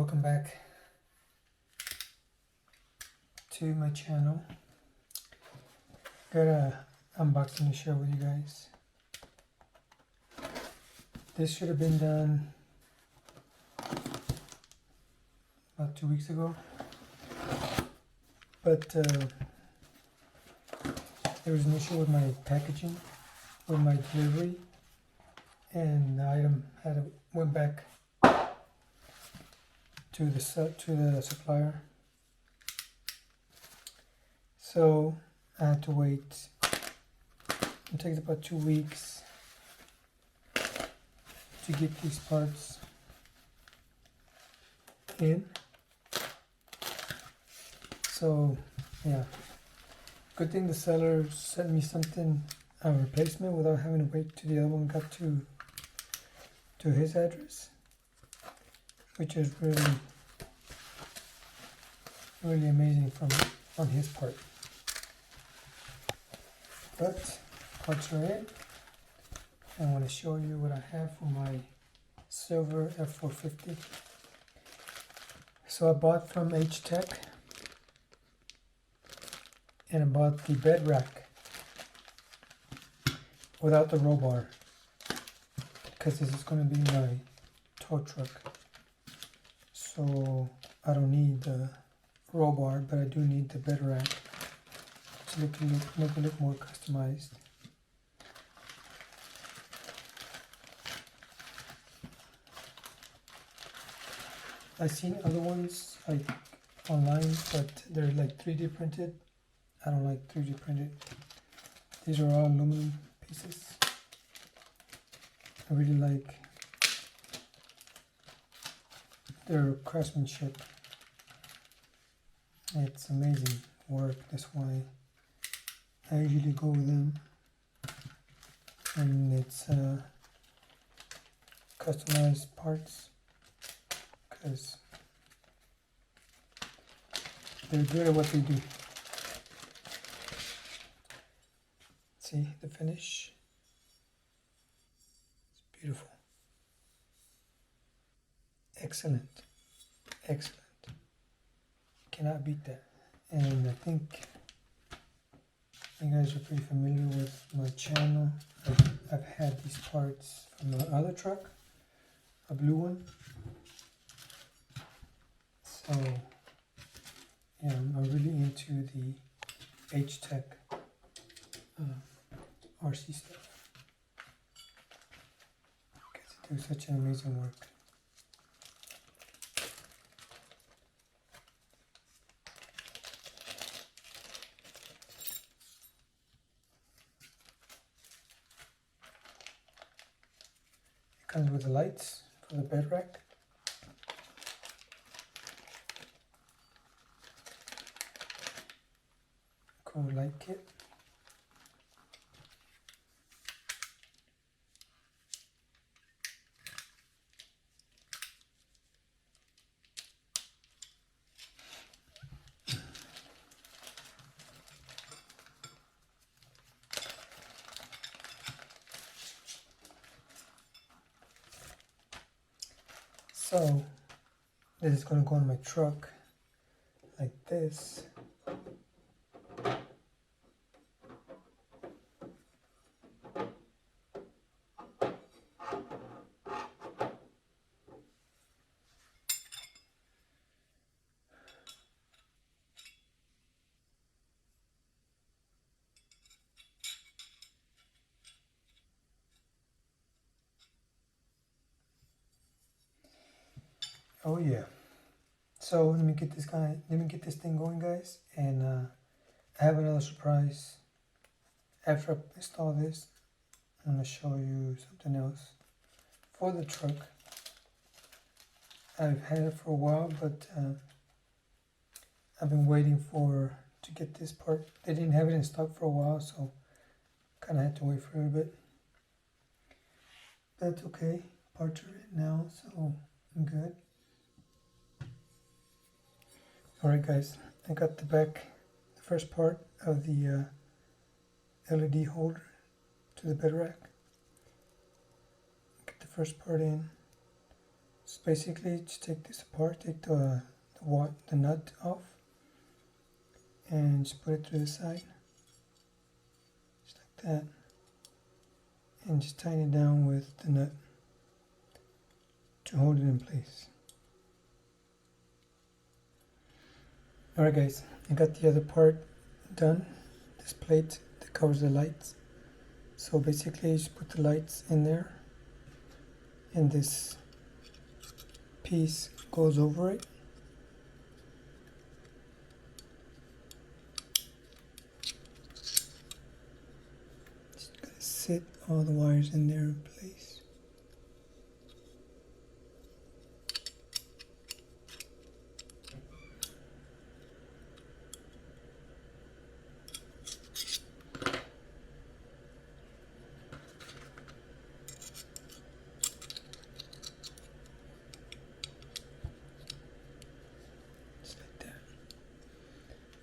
welcome back to my channel. Got a unboxing to share with you guys. This should have been done about 2 weeks ago, but there was an issue with my packaging, with my delivery, and the item went back to the supplier. So I had to wait. It takes about 2 weeks to get these parts in. So yeah, good thing the seller sent me something, a replacement, without having to wait till the other one got to his address, which is really amazing on his part. But parts are in. I want to show you what I have for my Silver F450. So I bought from H-Tech, and I bought the BedRack without the roll bar, because this is going to be my tow truck. So I don't need the roll bar, but I do need the BedRack to make it look more customized. I've seen other ones like online, but they're like 3D printed. I don't like 3D printed. These are all aluminum pieces. I really like their craftsmanship. It's amazing work. That's why I usually go with them. And it's customized parts, because they're good at what they do. See the finish? It's beautiful. Excellent. Excellent. Cannot beat that. And I think you guys are pretty familiar with my channel. I've had these parts from the other truck, a blue one. So yeah, I'm really into the H-Tech RC stuff, because they do such an amazing work. It comes with the lights for the BedRack. Cool light kit. So this is going to go in my truck like this. Oh yeah. So let me get this thing going, guys, and I have another surprise. After I install this, I'm gonna show you something else for the truck. I've had it for a while, but I've been waiting to get this part. They didn't have it in stock for a while, so kind of had to wait for a bit. That's okay. Parts are in now, so I'm good. Alright guys, I got the first part of the LED holder to the BedRack. Get the first part in. So basically just take this apart, take the nut off, and just put it to the side, just like that, and just tighten it down with the nut to hold it in place. Alright guys, I got the other part done, this plate that covers the lights. So basically you just put the lights in there, and this piece goes over it. Just gotta sit all the wires in there in place.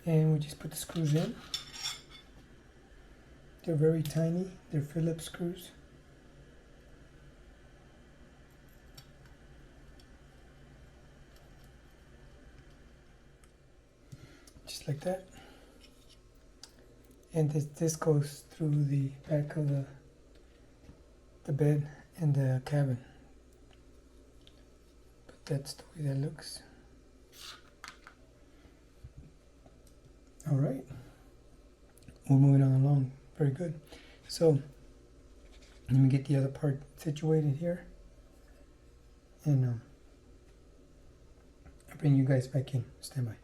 And we just put the screws in. They're very tiny, they're Phillips screws. Just like that. And this goes through the back of the bed and the cabin. But that's the way that looks. Alright, we're moving on along. Very good. So, let me get the other part situated here, and I'll bring you guys back in. Stand by.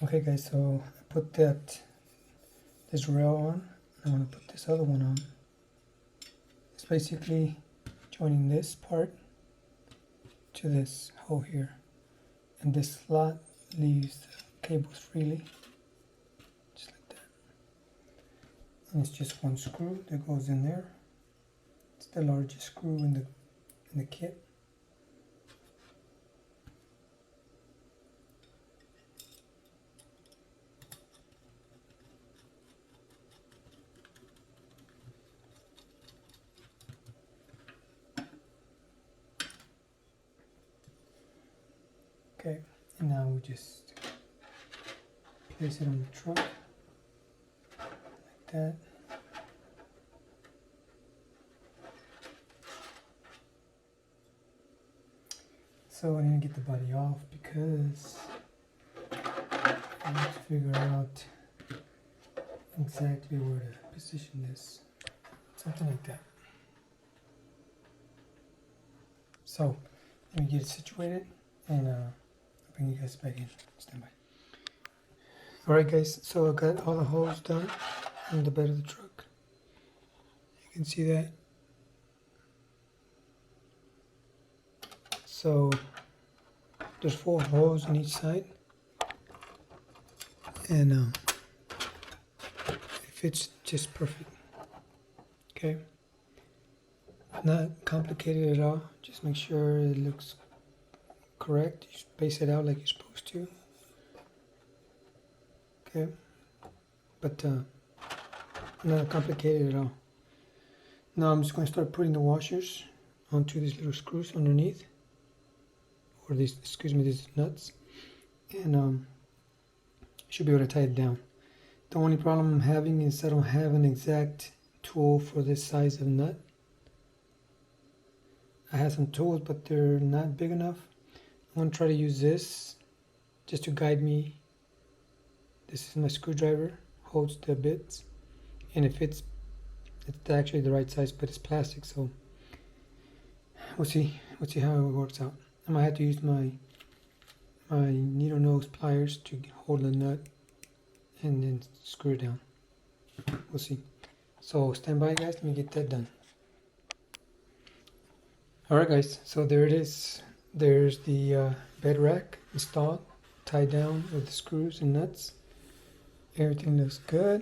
Okay guys, so I put this rail on. I want to put this other one on. It's basically joining this part to this hole here, and this slot leaves the cables freely. And it's just one screw that goes in there. It's the largest screw in the kit. Okay, and now we just place it on the truck like that. So I need to get the body off because I need to figure out exactly where to position this. Something like that. So let me get it situated, and I'll bring you guys back in. Stand by. Alright guys, so I got all the holes done on the bed of the truck. You can see that. So there's 4 holes on each side, and it fits just perfect. Okay, not complicated at all. Just make sure it looks correct. You space it out like you're supposed to. Okay, but not complicated at all. Now I'm just going to start putting the washers onto these little screws underneath, or these, these nuts, and should be able to tie it down. The only problem I'm having is I don't have an exact tool for this size of nut. I have some tools, but they're not big enough. I'm going to try to use this just to guide me. This is my screwdriver, holds the bits, and it's actually the right size, but it's plastic, so we'll see how it works out. I might have to use my needle nose pliers to hold the nut and then screw it down. We'll see. So stand by guys, let me get that done. Alright guys, so there it is. There's the bed rack installed, tied down with the screws and nuts. Everything looks good.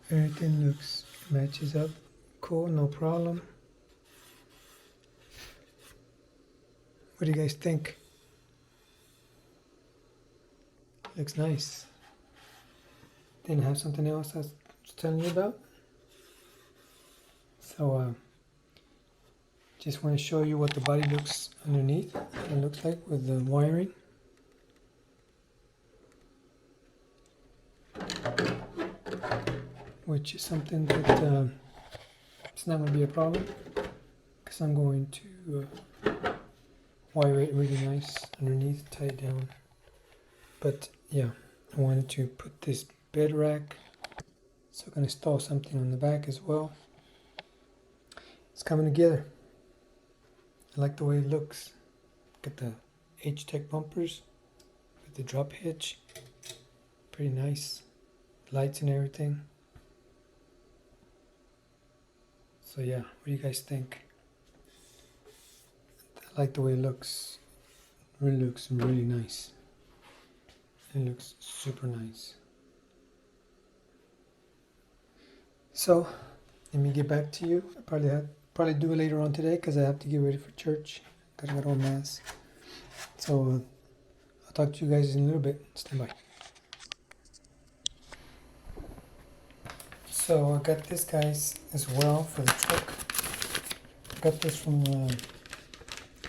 Everything matches up cool, no problem. What do you guys think? Looks nice. Didn't have something else I was telling you about? So Just want to show you what the body looks underneath. It looks like with the wiring. Which is something that it's not going to be a problem, because I'm going to wire it really nice underneath, tie it down. But yeah, I wanted to put this bed rack, so I'm going to install something on the back as well. It's coming together. I like the way it looks. Got the H-Tech bumpers with the drop hitch. Pretty nice. Lights and everything. So yeah, what do you guys think? I like the way it looks. It really looks really nice. It looks super nice. So let me get back to you. I'll probably do it later on today because I have to get ready for church. Gotta go to mass. So I'll talk to you guys in a little bit. Stand by. So I got this guys as well for the truck. I got this from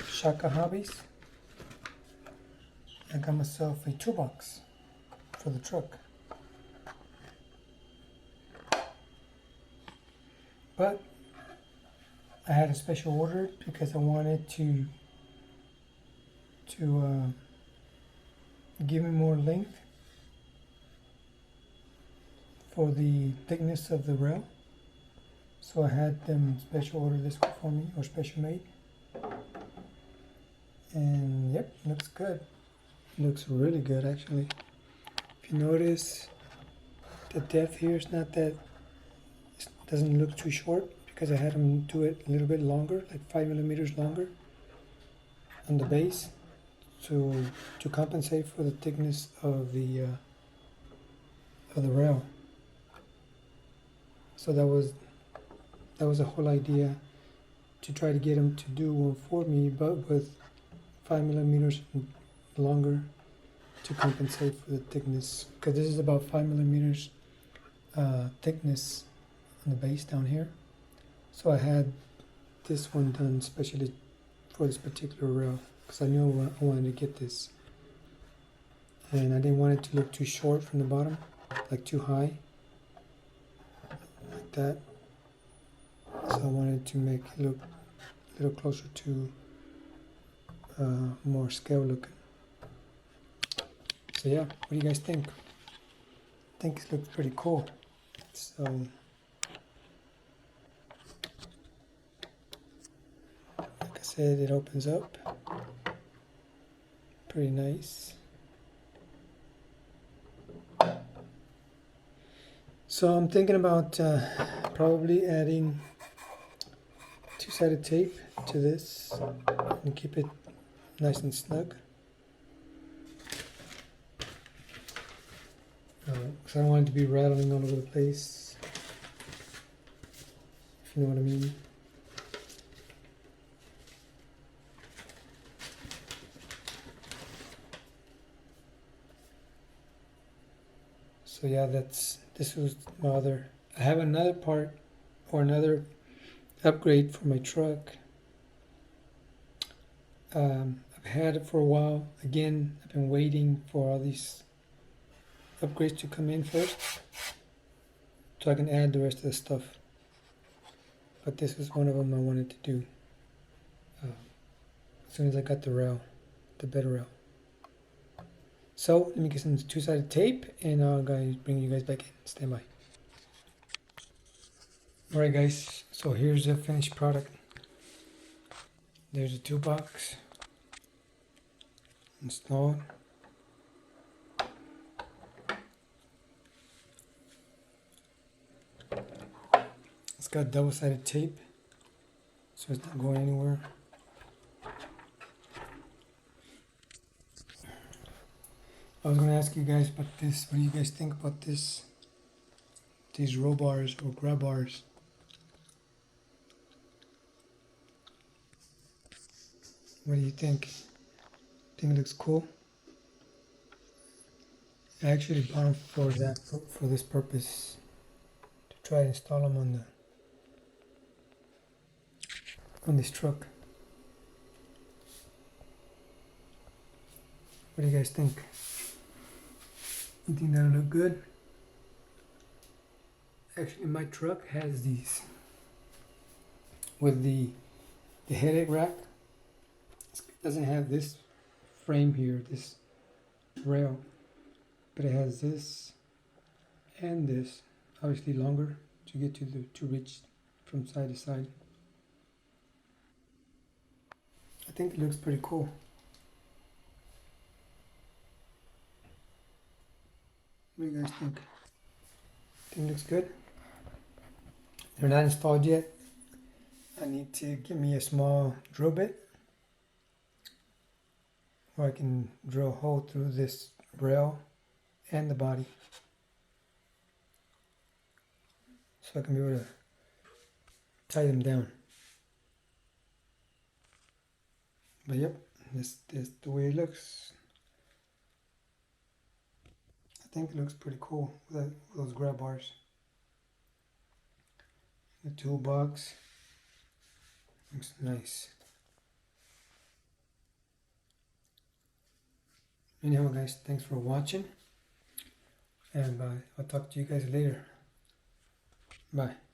Shaka Hobbies. I got myself a toolbox for the truck. But I had a special order because I wanted to give me more length for the thickness of the rail. So I had them special order this for me, or special made. And yep, looks good. Looks really good actually. If you notice, the depth here is not that, it doesn't look too short because I had them do it a little bit longer, like 5 millimeters longer on the base to compensate for the thickness of the rail. So that was the whole idea, to try to get them to do one for me, but with 5 millimeters longer to compensate for the thickness, because this is about 5 millimeters thickness on the base down here. So I had this one done especially for this particular rail because I knew I wanted to get this, and I didn't want it to look too short from the bottom, like too high like that. So I wanted to make it look a little closer to more scale looking. So yeah, what do you guys think? I think it looks pretty cool. So like I said, it opens up pretty nice. So I'm thinking about probably adding two-sided tape to this and keep it nice and snug. Because I don't want it to be rattling all over the place, if you know what I mean. So yeah, this was my other. I have another part or another upgrade for my truck. I've had it for a while. Again, I've been waiting for all these upgrades to come in first so I can add the rest of the stuff. But this is one of them I wanted to do as soon as I got the rail, the bed rail. So let me get some two-sided tape and I'll bring you guys back in. Stand by. Alright guys, so here's the finished product. There's a toolbox installed. It's got double-sided tape, so it's not going anywhere. I was going to ask you guys about this. What do you guys think about this? These roll bars or grab bars. What do you think? Think it looks cool? I actually bought them for that, for this purpose, to try to install them on this truck. What do you guys think? You think that'll look good? Actually, my truck has these with the headache rack. It doesn't have this frame here, this rail, but it has this and this, obviously longer to get to reach from side to side. I think it looks pretty cool. What do you guys think? Think it looks good? They're not installed yet. I need to get me a small drill bit where I can drill a hole through this rail and the body, so I can be able to tie them down. But yep, this is the way it looks. I think it looks pretty cool with those grab bars. The toolbox looks nice. Anyhow guys, thanks for watching, and I'll talk to you guys later. Bye.